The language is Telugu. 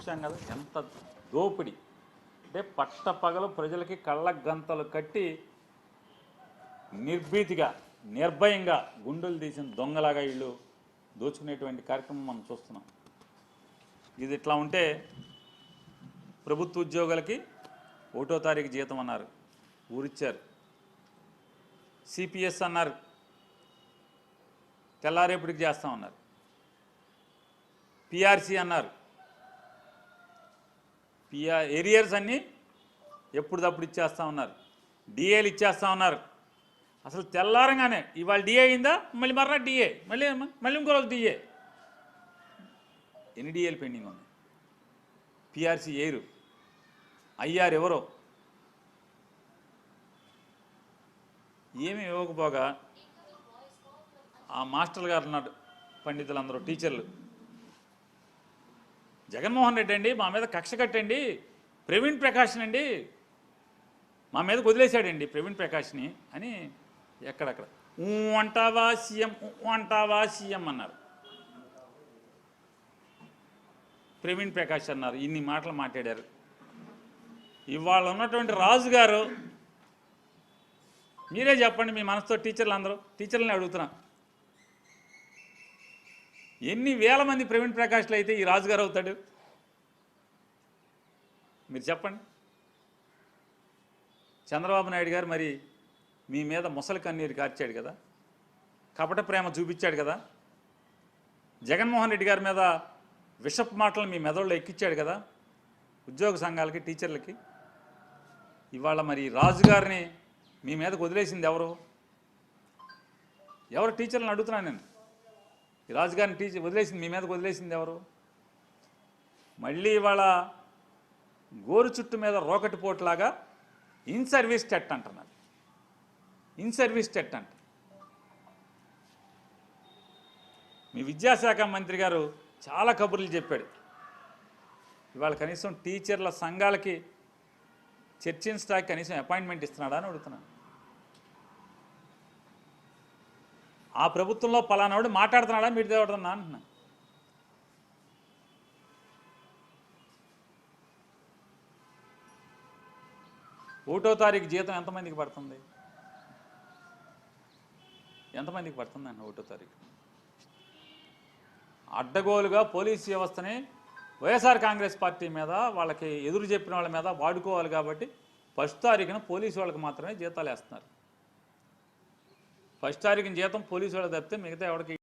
చూసాం కదా ఎంత దోపిడి అంటే పట్టపగలు ప్రజలకి కళ్ళ గంతలు కట్టి నిర్భీతిగా నిర్భయంగా గుండెలు తీసిన దొంగలాగా వీళ్ళు దోచుకునేటువంటి కార్యక్రమం మనం చూస్తున్నాం. ఇది ఇట్లా ఉంటే ప్రభుత్వ ఉద్యోగులకి 1వ తారీఖు జీతం అన్నారు, ఊరిచ్చారు. సిపిఎస్ అన్నారు, తెల్లారేపటికి చేస్తామన్నారు. పిఆర్సీ అన్నారు, ఏరియర్స్ అన్నీ ఎప్పుడుదప్పుడు ఇచ్చేస్తామన్నారు. డిఏలు ఇచ్చేస్తామన్నారు. అసలు తెల్లారంగానే ఇవాళ డిఏ అయిందా, మళ్ళీ మర్రా డిఏ, మళ్ళీ ఇంకో రోజు డిఏ. ఎన్ని డిఏలు పెండింగ్ ఉన్నాయి? పిఆర్సీ ఏరు, ఐఆర్ ఎవరో ఏమీ ఇవ్వకపోగా ఆ మాస్టర్లు గారు ఉన్నారు, పండితులందరూ టీచర్లు, జగన్మోహన్ రెడ్డి అండి మా మీద కక్ష కట్టండి, ప్రవీణ్ ప్రకాష్ని అండి మా మీద వదిలేశాడండి ప్రవీణ్ ప్రకాష్ని అని ఎక్కడక్కడ అంటావా సీఎం అంటావా సీఎం అన్నారు. ప్రవీణ్ ప్రకాష్ అన్నారు, ఇన్ని మాటలు మాట్లాడారు. ఇవాళ ఉన్నటువంటి రాజుగారు మీరే చెప్పండి, మీ మనసుతో టీచర్లని అడుగుతున్నా, ఎన్ని వేల మంది ప్రవీణ్ ప్రకాష్లు అయితే ఈ రాజుగారు అవుతాడు? మీరు చెప్పండి. చంద్రబాబు నాయుడు గారు మరి మీ మీద ముసలి కన్నీరు కార్చాడు కదా, కపట ప్రేమ చూపించాడు కదా, జగన్మోహన్ రెడ్డి గారి మీద విషపు మాటలు మీ మెదడులో ఎక్కించాడు కదా ఉద్యోగ సంఘాలకి, టీచర్లకి. ఇవాళ మరి రాజుగారిని మీ మీదకు వదిలేసింది ఎవరు? టీచర్లను అడుగుతున్నాను నేను. ఈ రాజుగారిని వదిలేసింది మీ మీదకు వదిలేసింది ఎవరు? మళ్ళీ ఇవాళ గోరు చుట్టు మీద రోకటి పోట్లాగా ఇన్ సర్వీస్ టెట్ అంటున్నారు. ఇన్ సర్వీస్ టెట్ అంట. మీ విద్యాశాఖ మంత్రి గారు చాలా కబుర్లు చెప్పాడు. ఇవాళ కనీసం టీచర్ల సంఘాలకి చర్చించడానికి కనీసం అపాయింట్మెంట్ ఇస్తున్నాడా అని అడుగుతున్నాను. ఆ ప్రభుత్వంలో పలానాడు మాట్లాడుతున్నాడా మీరు దేవడుతున్నా అంటున్నా. ఒకటో తారీఖు జీతం ఎంతమందికి పడుతుంది? ఎంతమందికి పడుతుందండి 1వ తారీఖు? అడ్డగోలుగా పోలీసు వ్యవస్థని వైఎస్ఆర్ కాంగ్రెస్ పార్టీ మీద, వాళ్ళకి ఎదురు చెప్పిన వాళ్ళ మీద వాడుకోవాలి కాబట్టి 1వ తారీఖున పోలీసు వాళ్ళకి మాత్రమే జీతాలు వేస్తున్నారు. 1వ తారీఖున జీతం పోలీసు వాళ్ళకి తప్పితే మిగతా ఎవరికి